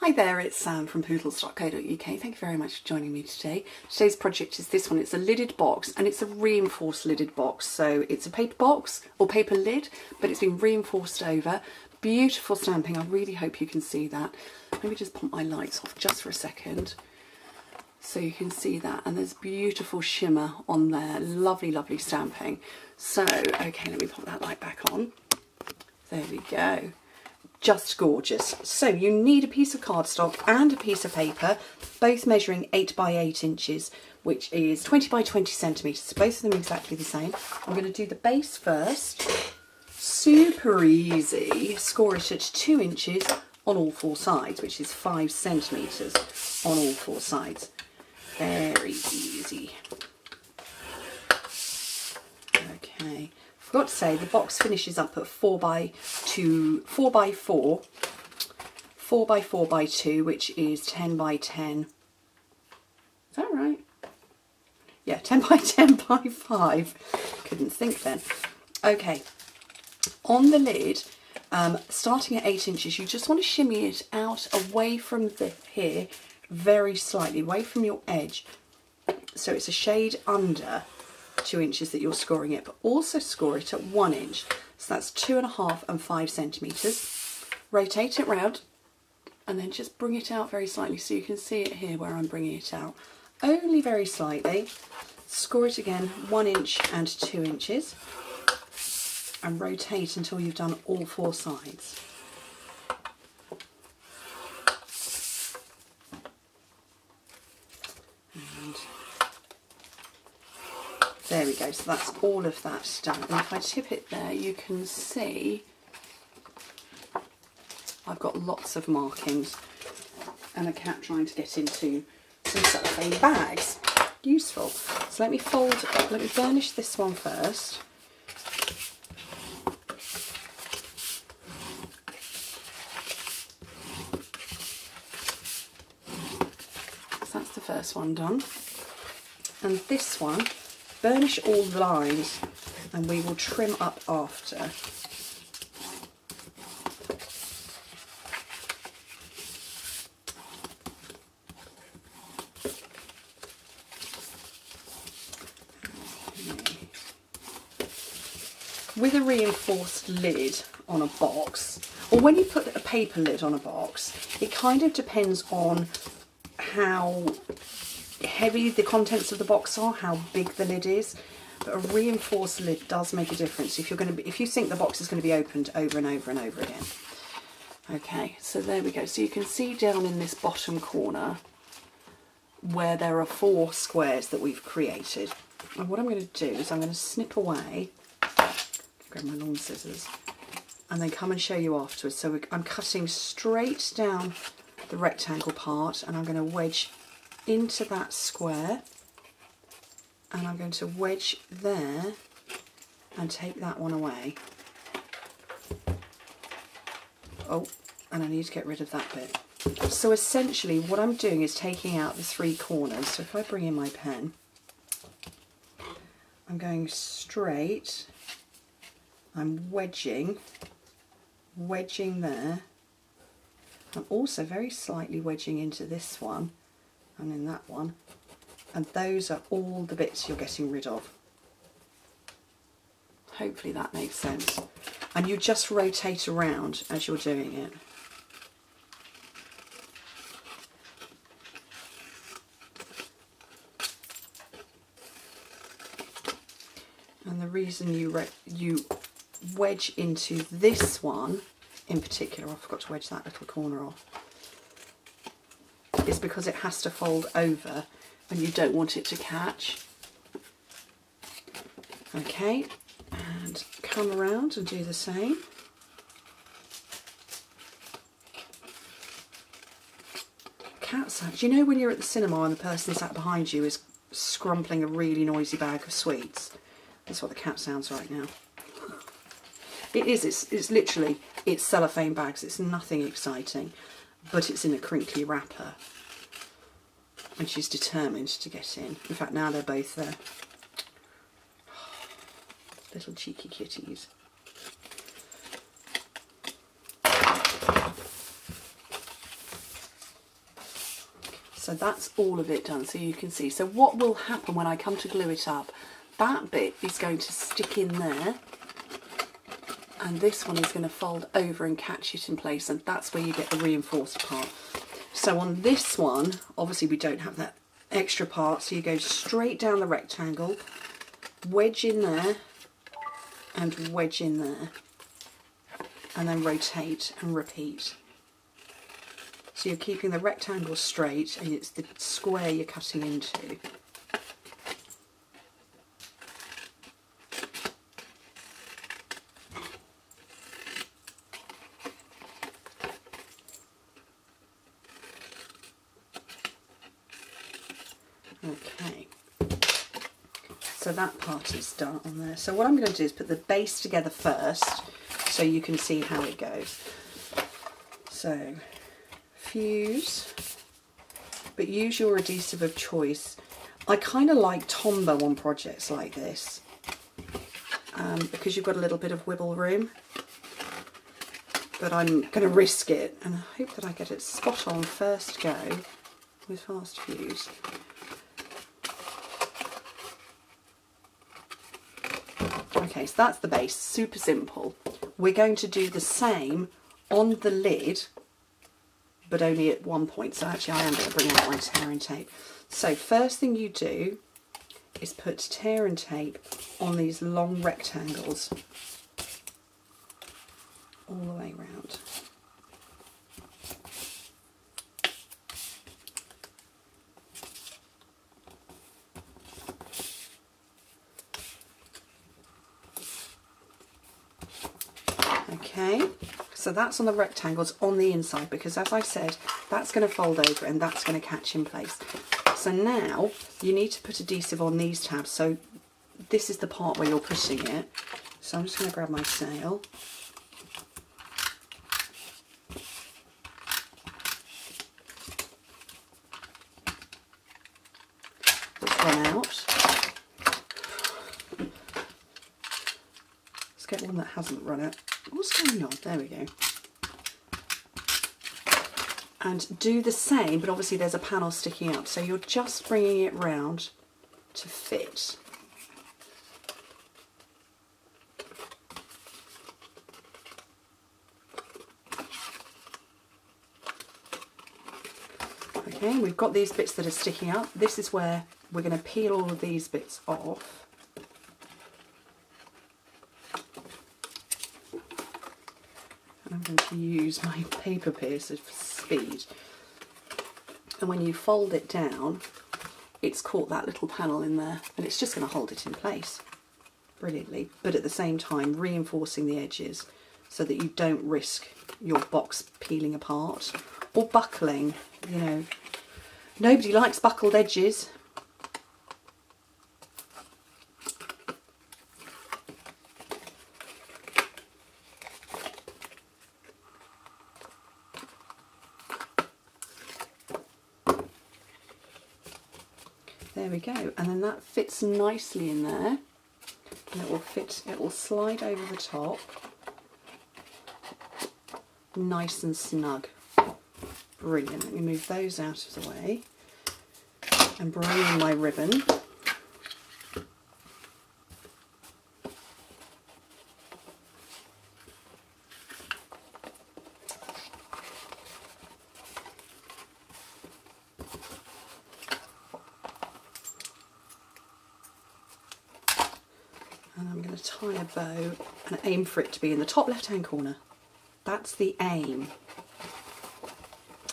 Hi there, it's Sam from poodles.co.uk. Thank you very much for joining me today. Today's project is this one. It's a lidded box and it's a reinforced lidded box. So it's a paper box or paper lid, but it's been reinforced over. Beautiful stamping. I really hope you can see that. Let me just pop my lights off just for a second so you can see that. And there's beautiful shimmer on there. Lovely, lovely stamping. So, okay, let me pop that light back on. There we go. Just gorgeous. So you need a piece of cardstock and a piece of paper, both measuring 8 by 8 inches, which is 20 by 20 centimetres. So both of them exactly the same. I'm going to do the base first. Super easy. Score it at 2 inches on all 4 sides, which is 5 centimetres on all 4 sides. Very easy. Okay. Forgot to say the box finishes up at 4 by 4 by 4 by 4 by 2, which is 10 by 10. Is that right? Yeah, 10 by 10 by 5. Couldn't think then. Okay, on the lid, starting at 8 inches, you just want to shimmy it out away from here, very slightly, away from your edge. So it's a shade under 2 inches that you're scoring it, but also score it at 1 inch. So that's 2.5 and 5 centimetres. Rotate it round and then just bring it out very slightly so you can see it here where I'm bringing it out. Only very slightly. Score it again 1 inch and 2 inches and rotate until you've done all 4 sides. There we go, so that's all of that done. And if I tip it there, you can see I've got lots of markings and a cat trying to get into some cellophane bags. Useful. So let me burnish this one first. So that's the first one done. And this one, burnish all the lines and we will trim up after. With a reinforced lid on a box, or when you put a paper lid on a box, it kind of depends on how heavy the contents of the box are, how big the lid is, but a reinforced lid does make a difference if you think the box is going to be opened over and over and over again. Okay, so there we go. So you can see down in this bottom corner where there are 4 squares that we've created. And what I'm going to do is I'm going to snip away, grab my long scissors, and then come and show you afterwards. So I'm cutting straight down the rectangle part and I'm going to wedge into that square, and I'm going to wedge there and take that one away. Oh, and I need to get rid of that bit. So essentially what I'm doing is taking out the 3 corners. So if I bring in my pen, I'm going straight, I'm wedging there. I'm also very slightly wedging into this one and in that one, and those are all the bits you're getting rid of. Hopefully that makes sense. And you just rotate around as you're doing it. And the reason you wedge into this one in particular, I forgot to wedge that little corner off, is because it has to fold over and you don't want it to catch. Okay, and come around and do the same. Cat sounds. You know when you're at the cinema and the person sat behind you is scrumpling a really noisy bag of sweets? That's what the cat sounds right now. It is, it's literally, it's cellophane bags, it's nothing exciting, but it's in a crinkly wrapper. And she's determined to get in. In fact, now they're both there. Little cheeky kitties. So that's all of it done, so you can see. So what will happen when I come to glue it up, that bit is going to stick in there, and this one is going to fold over and catch it in place, and that's where you get the reinforced part. So on this one, obviously we don't have that extra part, so you go straight down the rectangle, wedge in there, and wedge in there, and then rotate and repeat. So you're keeping the rectangle straight, and it's the square you're cutting into. Okay, so that part is done on there. So what I'm going to do is put the base together first, so you can see how it goes. So fuse, but use your adhesive of choice. I kind of like Tombow on projects like this because you've got a little bit of wiggle room, but I'm going to risk it and I hope that I get it spot on first go with fast fuse. Okay, so that's the base, super simple. We're going to do the same on the lid, but only at one point. So actually I am going to bring out my tear and tape. So first thing you do is put tear and tape on these long rectangles all the way around. Okay, so that's on the rectangles on the inside, because as I said, that's going to fold over and that's going to catch in place. So now you need to put adhesive on these tabs. So this is the part where you're putting it. So I'm just going to grab my sail. Let's run out. Let's get one that hasn't run out. What's going on? There we go. And do the same, but obviously there's a panel sticking up, so you're just bringing it round to fit. Okay, we've got these bits that are sticking up. This is where we're going to peel all of these bits off. I'm going to use my paper piercer for speed. And when you fold it down, it's caught that little panel in there, and it's just going to hold it in place brilliantly, but at the same time reinforcing the edges so that you don't risk your box peeling apart or buckling. You know, nobody likes buckled edges. There we go, and then that fits nicely in there, and it will fit, it will slide over the top nice and snug. Brilliant. Let me move those out of the way and bring in my ribbon. And I'm going to tie a bow and aim for it to be in the top left-hand corner. That's the aim.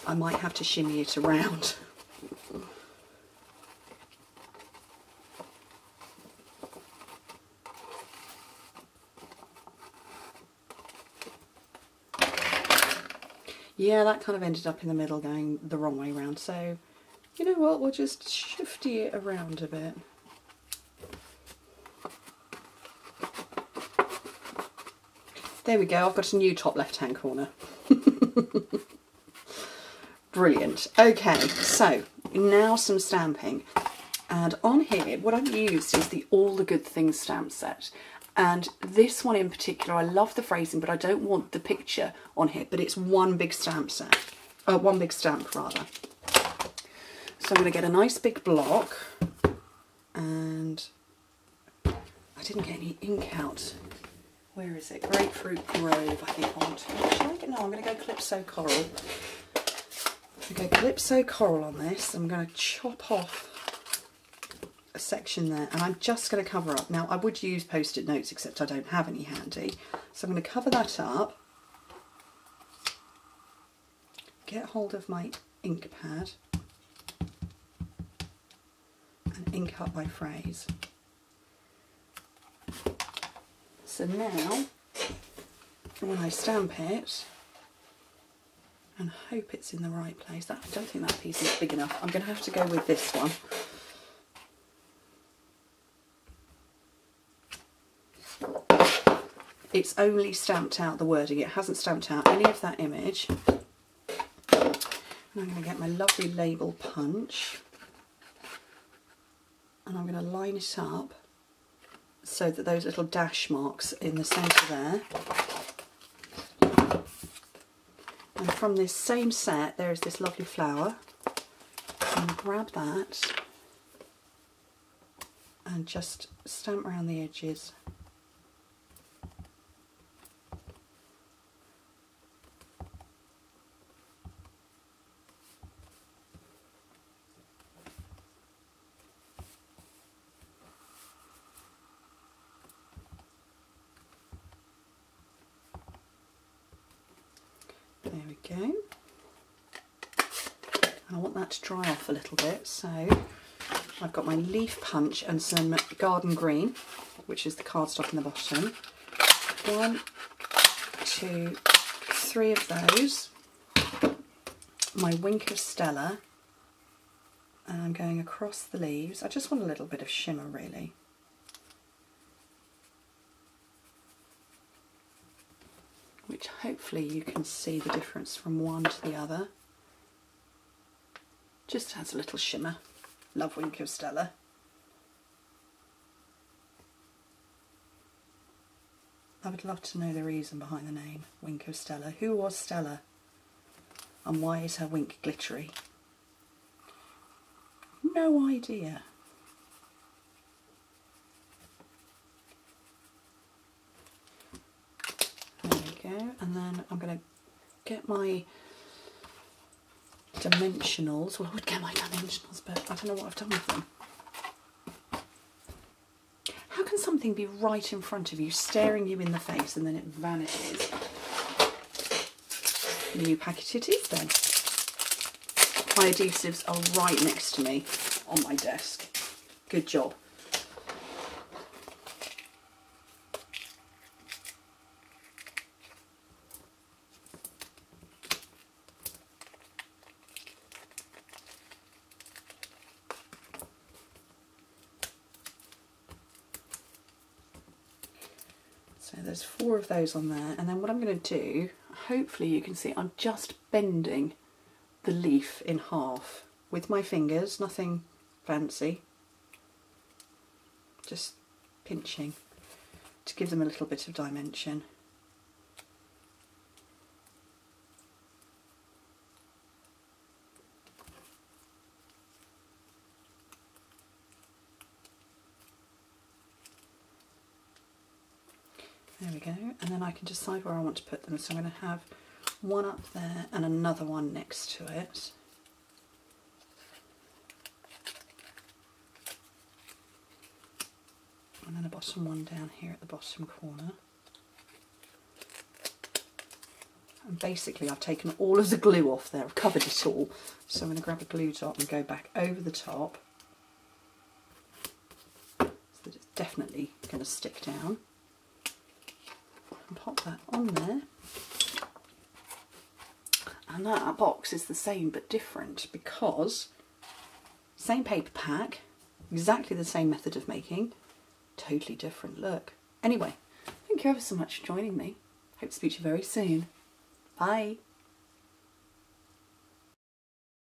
I might have to shimmy it around. Yeah, that kind of ended up in the middle going the wrong way around. So, you know what, we'll just shifty it around a bit. There we go, I've got a new top left-hand corner. Brilliant. Okay, so now some stamping. And on here, what I've used is the All the Good Things stamp set. And this one in particular, I love the phrasing, but I don't want the picture on here, but it's one big stamp set. One big stamp rather. So I'm going to get a nice big block, and I didn't get any ink out. Where is it? Grapefruit Grove, I think I want to. Shall I get, no, I'm going to go Calypso Coral. I'm going to go Calypso Coral on this. I'm going to chop off a section there, and I'm just going to cover up. Now, I would use post-it notes, except I don't have any handy. So I'm going to cover that up, get hold of my ink pad, and ink up my phrase. So now, when I stamp it, and hope it's in the right place, I don't think that piece is big enough. I'm going to have to go with this one. It's only stamped out the wording, it hasn't stamped out any of that image. And I'm going to get my lovely label punch, and I'm going to line it up so that those little dash marks in the centre there. And from this same set there is this lovely flower. I'm going to grab that and just stamp around the edges. There we go. I want that to dry off a little bit, so I've got my leaf punch and some garden green, which is the cardstock in the bottom. 1, 2, 3 of those. My Wink of Stella, and I'm going across the leaves. I just want a little bit of shimmer, really. Which hopefully you can see the difference from one to the other. Just adds a little shimmer. Love Wink of Stella. I would love to know the reason behind the name, Wink of Stella. Who was Stella? And why is her wink glittery? No idea. There we go, and then I'm going to get my dimensionals. Well, I would get my dimensionals, but I don't know what I've done with them. How can something be right in front of you, staring you in the face, and then it vanishes? New packet it is then. My adhesives are right next to me on my desk. Good job. So there's 4 of those on there, and then what I'm going to do, hopefully you can see, I'm just bending the leaf in half with my fingers, nothing fancy, just pinching to give them a little bit of dimension. There we go, and then I can decide where I want to put them. So I'm going to have one up there and another one next to it. And then a bottom one down here at the bottom corner. And basically I've taken all of the glue off there, I've covered it all. So I'm going to grab a glue dot and go back over the top. So that it's definitely going to stick down. And pop that on there, and that box is the same but different because same paper pack, exactly the same method of making, totally different look. Anyway, thank you ever so much for joining me. Hope to speak to you very soon. Bye.